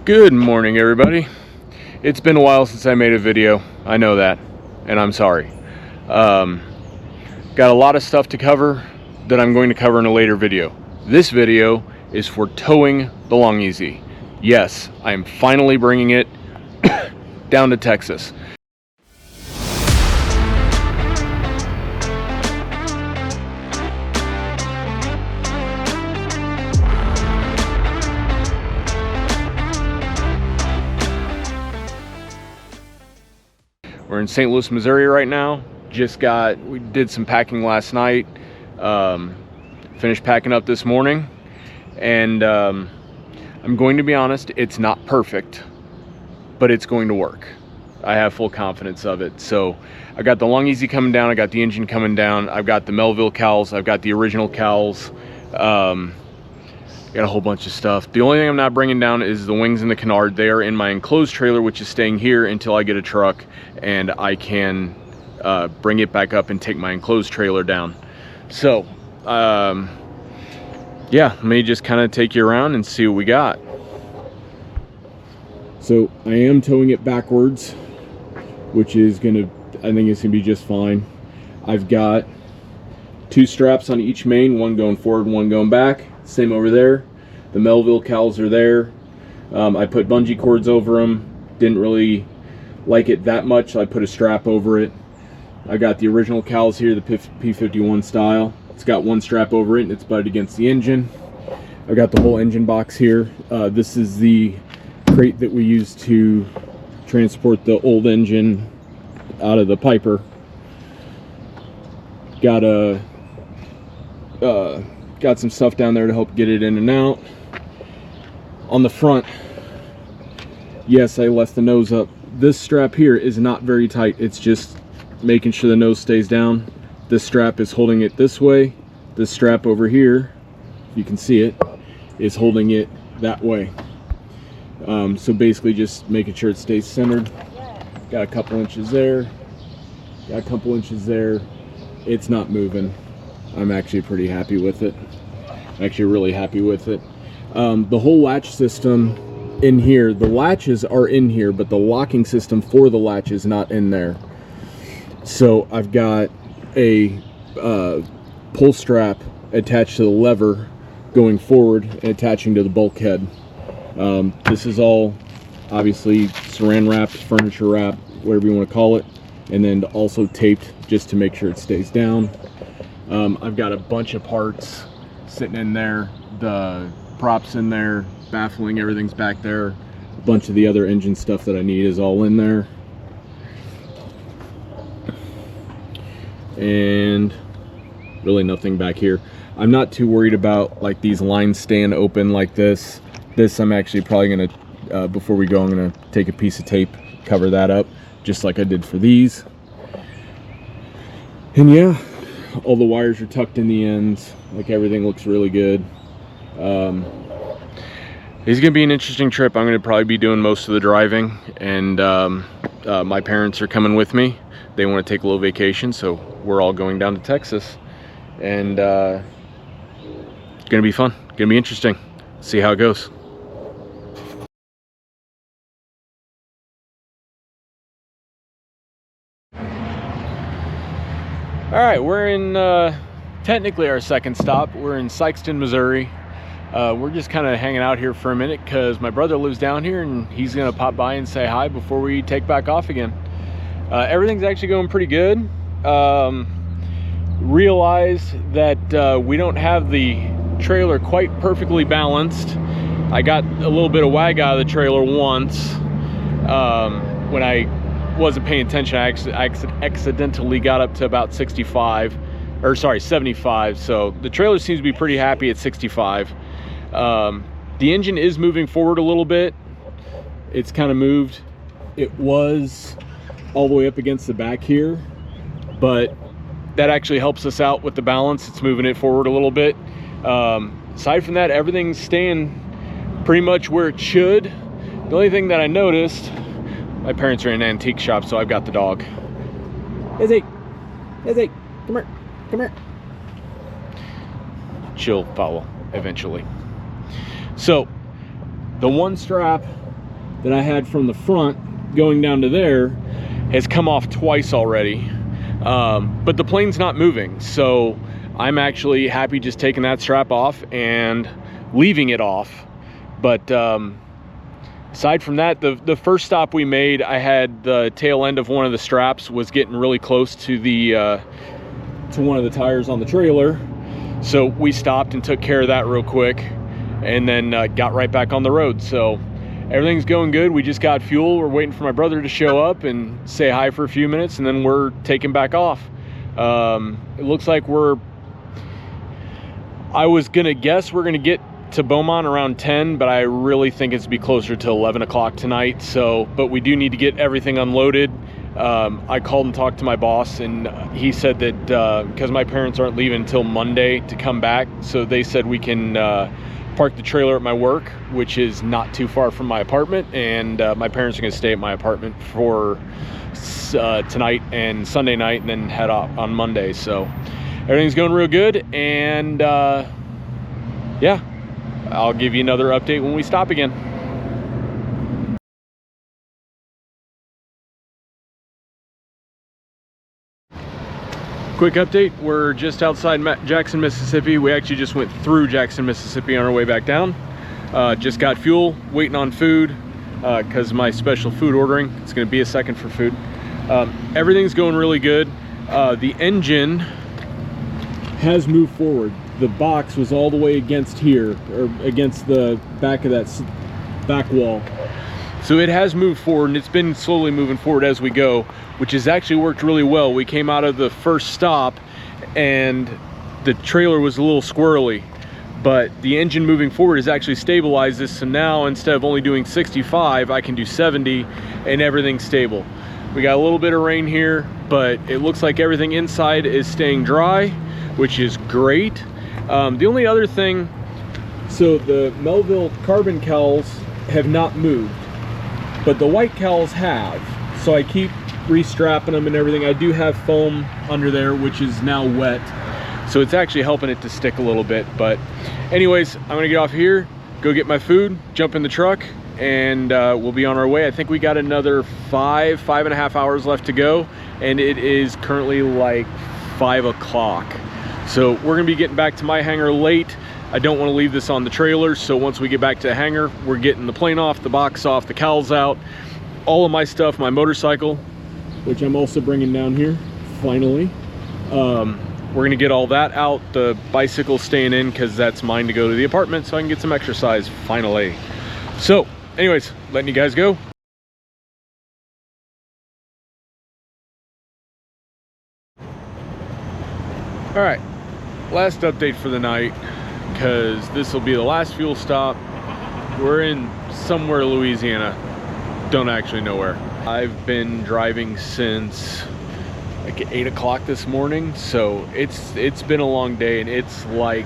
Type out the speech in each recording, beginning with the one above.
Good morning, everybody. It's been a while since I made a video. I know that, and I'm sorry. Got a lot of stuff to cover that I'm going to cover in a later video. This video is for towing the Long-EZ. Yes, I am finally bringing it down to Texas. We're in St. Louis, Missouri right now. We did some packing last night. Finished packing up this morning. And I'm going to be honest, it's not perfect, but it's going to work. I have full confidence of it. So I got the Long-EZ coming down. I got the engine coming down. I've got the Melville cowls. I've got the original cowls. Got a whole bunch of stuff. The only thing I'm not bringing down is the wings and the canard. They are in my enclosed trailer, which is staying here until I get a truck and I can bring it back up and take my enclosed trailer down. So yeah, let me just kind of take you around and see what we got. So I am towing it backwards, which is I think it's gonna be just fine. I've got 2 straps on each main, one going forward, one going back. Same over there. The Melville cowls are there. I put bungee cords over them. Didn't really like it that much, so I put a strap over it. I got the original cowls here, the P51 style. It's got one strap over it and it's butted against the engine. I've got the whole engine box here. This is the crate that we use to transport the old engine out of the Piper. Got some stuff down there to help get it in and out. On the front, yes, I left the nose up. This strap here is not very tight. It's just making sure the nose stays down. This strap is holding it this way. This strap over here, you can see it, is holding it that way. So basically just making sure it stays centered. Got a couple inches there. Got a couple inches there. It's not moving. I'm actually pretty happy with it. Actually really happy with it. The whole latch system in here, the latches are in here, but the locking system for the latch is not in there. So I've got a pull strap attached to the lever going forward and attaching to the bulkhead. This is all obviously saran wrapped, furniture wrapped, whatever you want to call it, and then also taped just to make sure it stays down. I've got a bunch of parts sitting in there, the props in there, baffling, everything's back there. A bunch of the other engine stuff that I need is all in there. And really nothing back here. I'm not too worried about like these lines staying open like this. This I'm actually probably gonna, before we go, I'm gonna take a piece of tape, cover that up, just like I did for these. And yeah, all the wires are tucked in the ends. Like everything looks really good. It's gonna be an interesting trip. I'm gonna probably be doing most of the driving, and my parents are coming with me. They want to take a little vacation, so we're all going down to Texas, and it's gonna be fun. Gonna be interesting. See how it goes. All right, we're in technically our second stop. We're in Sikeston, Missouri. We're just kind of hanging out here for a minute because my brother lives down here and he's gonna pop by and say hi before we take back off again. Everything's actually going pretty good. Realize that we don't have the trailer quite perfectly balanced. I got a little bit of wag out of the trailer once when I wasn't paying attention. I accidentally got up to about 75, or sorry, 75. So the trailer seems to be pretty happy at 65. The engine is moving forward a little bit. It's kind of moved. It was all the way up against the back here, but that actually helps us out with the balance. It's moving it forward a little bit. Aside from that, everything's staying pretty much where it should. The only thing that I noticed, my parents are in an antique shop, so I've got the dog. Izzy, Izzy, come here, come here. She'll follow eventually. So the one strap that I had from the front going down to there has come off twice already. But the plane's not moving, so I'm actually happy just taking that strap off and leaving it off. But aside from that, the first stop we made, I had the tail end of one of the straps was getting really close to the to one of the tires on the trailer, so we stopped and took care of that real quick, and then got right back on the road. So everything's going good. We just got fuel. We're waiting for my brother to show up and say hi for a few minutes, and then we're taking back off. It looks like I was gonna guess we're gonna get to Beaumont around 10, but I really think it's be closer to 11 o'clock tonight. So, but we do need to get everything unloaded. I called and talked to my boss, and he said that because my parents aren't leaving until Monday to come back, so they said we can park the trailer at my work, which is not too far from my apartment, and my parents are going to stay at my apartment for tonight and Sunday night, and then head off on Monday. So everything's going real good, and yeah, I'll give you another update when we stop again. Quick update, we're just outside Jackson, Mississippi. We actually just went through Jackson, Mississippi on our way back down. Just got fuel, waiting on food, because my special food ordering, it's gonna be a second for food. Everything's going really good. The engine has moved forward. The box was all the way against here, or against the back of that back wall. So it has moved forward, and it's been slowly moving forward as we go, which has actually worked really well. We came out of the first stop and the trailer was a little squirrely, but the engine moving forward has actually stabilized this. So now instead of only doing 65, I can do 70 and everything's stable. We got a little bit of rain here, but it looks like everything inside is staying dry, which is great. The only other thing, so the Melville carbon cowls have not moved, but the white cowls have. So I keep restrapping them and everything. I do have foam under there, which is now wet, so it's actually helping it to stick a little bit. But anyways, I'm gonna get off here, go get my food, jump in the truck, and we'll be on our way. I think we got another 5.5 hours left to go, and it is currently like 5 o'clock. So we're gonna be getting back to my hangar late. I don't want to leave this on the trailer, so once we get back to the hangar, we're getting the plane off, the box off, the cowls out, all of my stuff, my motorcycle, which I'm also bringing down here, finally. We're gonna get all that out. The bicycle staying in because that's mine to go to the apartment so I can get some exercise, finally. So anyways, letting you guys go. All right, last update for the night, because this will be the last fuel stop. We're in somewhere Louisiana, don't actually know where. I've been driving since like 8 o'clock this morning, so it's been a long day, and it's like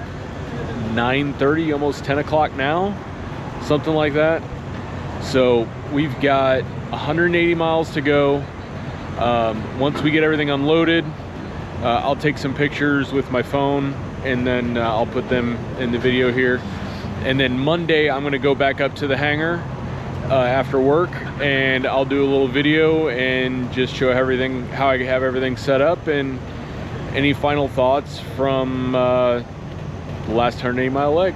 9:30, almost 10 o'clock now, something like that. So we've got 180 miles to go. Once we get everything unloaded, I'll take some pictures with my phone, and then I'll put them in the video here. And then Monday I'm gonna go back up to the hangar after work, and I'll do a little video and just show everything, how I have everything set up, and any final thoughts from the last 180-mile leg.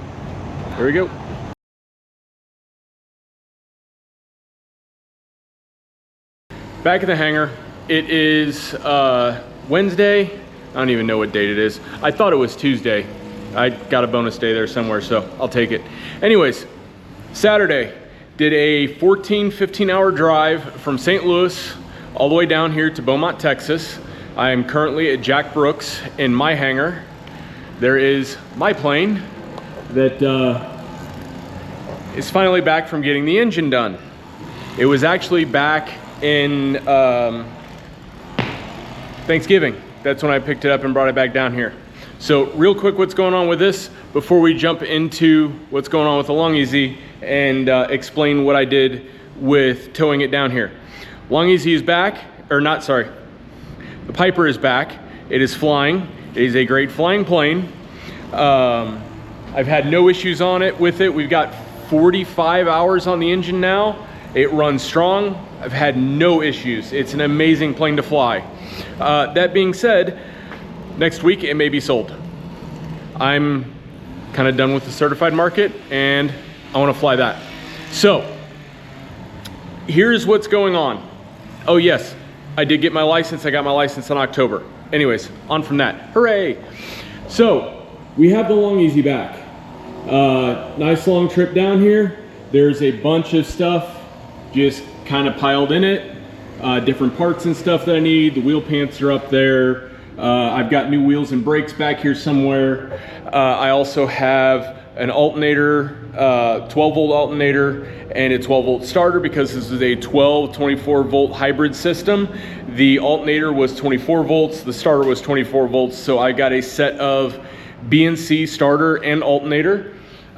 Here we go. Back at the hangar. It is Wednesday. I don't even know what date it is. I thought it was Tuesday. I got a bonus day there somewhere, so I'll take it. Anyways, Saturday, did a 15 hour drive from St. Louis all the way down here to Beaumont, Texas. I am currently at Jack Brooks in my hangar. There is my plane that is finally back from getting the engine done. It was actually back in Thanksgiving. That's when I picked it up and brought it back down here. So real quick, what's going on with this before we jump into what's going on with the Long-EZ and explain what I did with towing it down here. Long-EZ is back, or not, sorry. The Piper is back. It is flying. It is a great flying plane. I've had no issues on it with it. We've got 45 hours on the engine now, It runs strong. I've had no issues. It's an amazing plane to fly. That being said, next week it may be sold. I'm kind of done with the certified market and I want to fly that. So here's what's going on. Oh yes, I did get my license. I got my license in October. Anyways, on from that. Hooray! So we have the Long Easy back. Nice long trip down here. There's a bunch of stuff just kind of piled in it. Different parts and stuff that I need. The wheel pants are up there. I've got new wheels and brakes back here somewhere. I also have an alternator, 12 volt alternator, and a 12 volt starter because this is a 24 volt hybrid system. The alternator was 24 volts, the starter was 24 volts, so I got a set of BNC starter and alternator.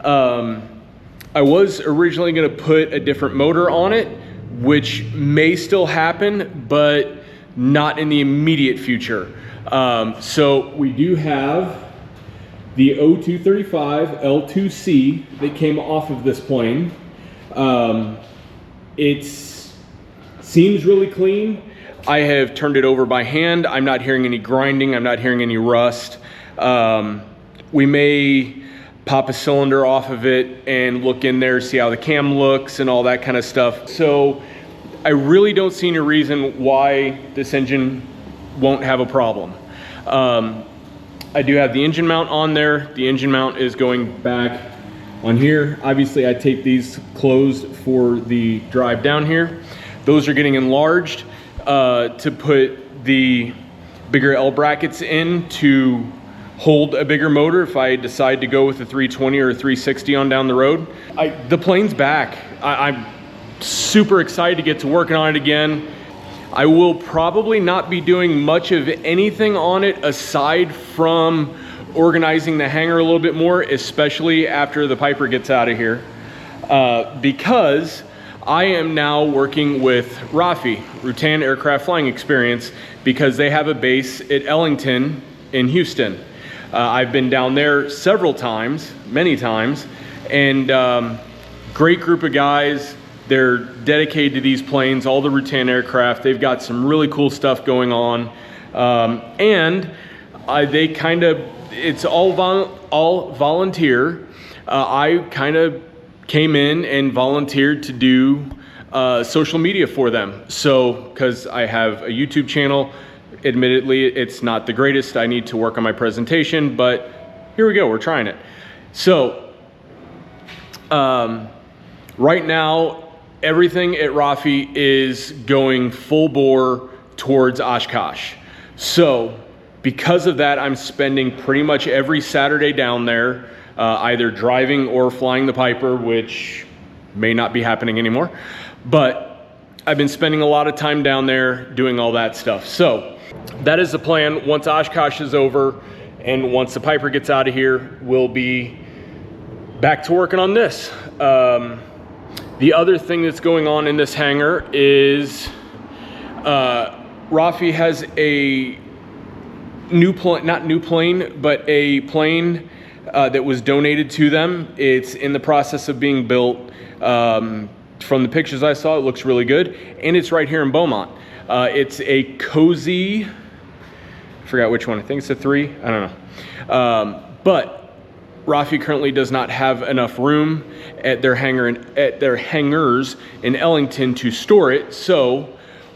I was originally gonna put a different motor on it, which may still happen, but not in the immediate future. So we do have the O235 L2C that came off of this plane. It seems really clean. I have turned it over by hand. I'm not hearing any grinding. I'm not hearing any rust. We may pop a cylinder off of it and look in there, see how the cam looks and all that kind of stuff. So I really don't see any reason why this engine won't have a problem. I do have the engine mount on there. The engine mount is going back on here. Obviously I taped these closed for the drive down here. Those are getting enlarged to put the bigger L brackets in to hold a bigger motor if I decide to go with a 320 or a 360 on down the road. The plane's back. I'm super excited to get to working on it again. I will probably not be doing much of anything on it aside from organizing the hangar a little bit more, especially after the Piper gets out of here, because I am now working with RAFI, Rutan Aircraft Flying Experience, because they have a base at Ellington in Houston. I've been down there several times, many times, and great group of guys. They're dedicated to these planes, all the Rutan aircraft. They've got some really cool stuff going on. They kind of, it's all volunteer. I kind of came in and volunteered to do social media for them. So, because I have a YouTube channel, admittedly, it's not the greatest. I need to work on my presentation, but here we go, we're trying it. So, right now, everything at RAFI is going full bore towards Oshkosh. So, because of that, I'm spending pretty much every Saturday down there, either driving or flying the Piper, which may not be happening anymore. But I've been spending a lot of time down there doing all that stuff. So, that is the plan. Once Oshkosh is over and once the Piper gets out of here, we'll be back to working on this. The other thing that's going on in this hangar is RAFI has a new plane, not new plane, but a plane that was donated to them. It's in the process of being built. From the pictures I saw, it looks really good. And it's right here in Beaumont. It's a Cozy, I forgot which one, I think it's a 3, I don't know. But RAFI currently does not have enough room at their hangar at their hangars in Ellington to store it. So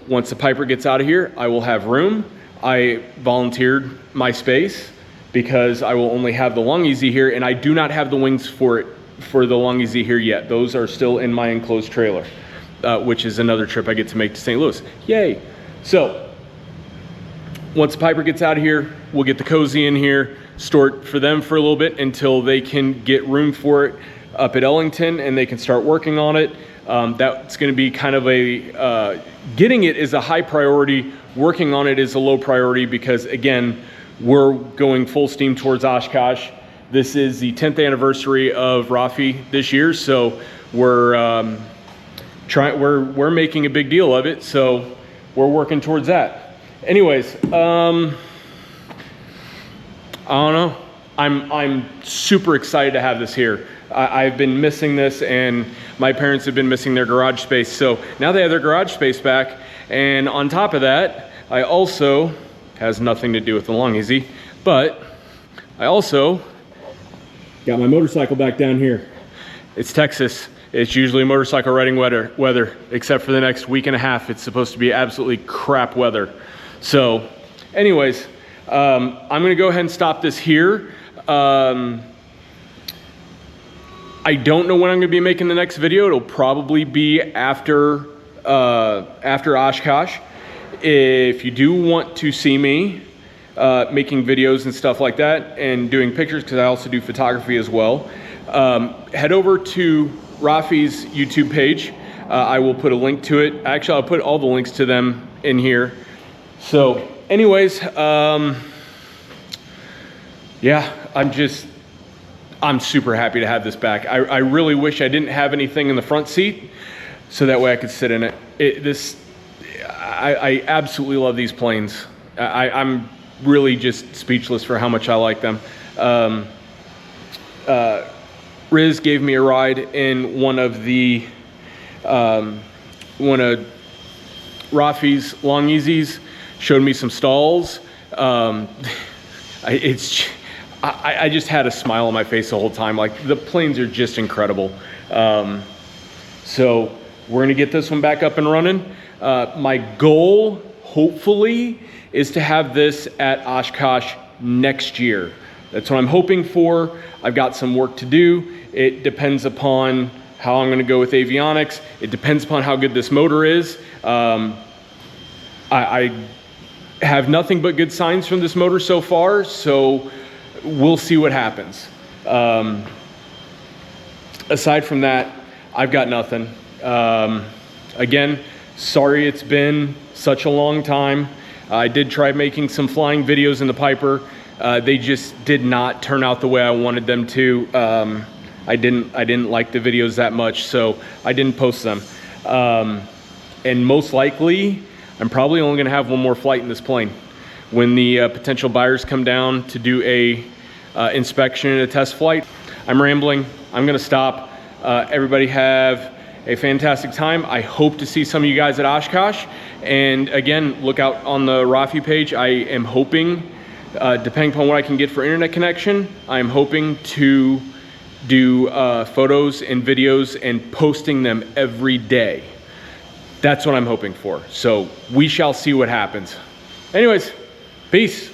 once the Piper gets out of here, I will have room. I volunteered my space because I will only have the Long Easy here, and I do not have the wings for the Long Easy here yet. Those are still in my enclosed trailer. Which is another trip I get to make to St. Louis. Yay! So, once the Piper gets out of here, we'll get the Cozy in here, store it for them for a little bit until they can get room for it up at Ellington and they can start working on it. That's going to be kind of a, getting it is a high priority, working on it is a low priority because, again, we're going full steam towards Oshkosh. This is the 10th anniversary of RAFI this year, so we're making a big deal of it, so we're working towards that. Anyways, I don't know. I'm super excited to have this here. I've been missing this, and my parents have been missing their garage space. So now they have their garage space back. And on top of that, I also, has nothing to do with the Long Easy, but I also got my motorcycle back down here. It's Texas. It's usually motorcycle riding weather, except for the next week and a half. It's supposed to be absolutely crap weather. So anyways, I'm gonna go ahead and stop this here. I don't know when I'm gonna be making the next video. It'll probably be after Oshkosh. If you do want to see me making videos and stuff like that and doing pictures, because I also do photography as well, head over to Rafi's YouTube page. I will put a link to it. Actually, I'll put all the links to them in here. So anyways, yeah, I'm super happy to have this back. I really wish I didn't have anything in the front seat, so that way I could sit in it. I absolutely love these planes. I'm really just speechless for how much I like them. Riz gave me a ride in one of Rafi's Long Easies, showed me some stalls. I just had a smile on my face the whole time. Like, the planes are just incredible. So we're gonna get this one back up and running. My goal, hopefully, is to have this at Oshkosh next year. That's what I'm hoping for. I've got some work to do. It depends upon how I'm gonna go with avionics. It depends upon how good this motor is. I have nothing but good signs from this motor so far, so we'll see what happens. Aside from that, I've got nothing. Again, sorry it's been such a long time. I did try making some flying videos in the Piper. They just did not turn out the way I wanted them to. I didn't like the videos that much, so I didn't post them. And most likely, I'm probably only gonna have one more flight in this plane. When the potential buyers come down to do a inspection and a test flight. I'm rambling, I'm gonna stop. Everybody have a fantastic time. I hope to see some of you guys at Oshkosh. And again, look out on the Rafi page. I am hoping, depending upon what I can get for internet connection, I'm hoping to do photos and videos and posting them every day. That's what I'm hoping for. So we shall see what happens. Anyways, peace.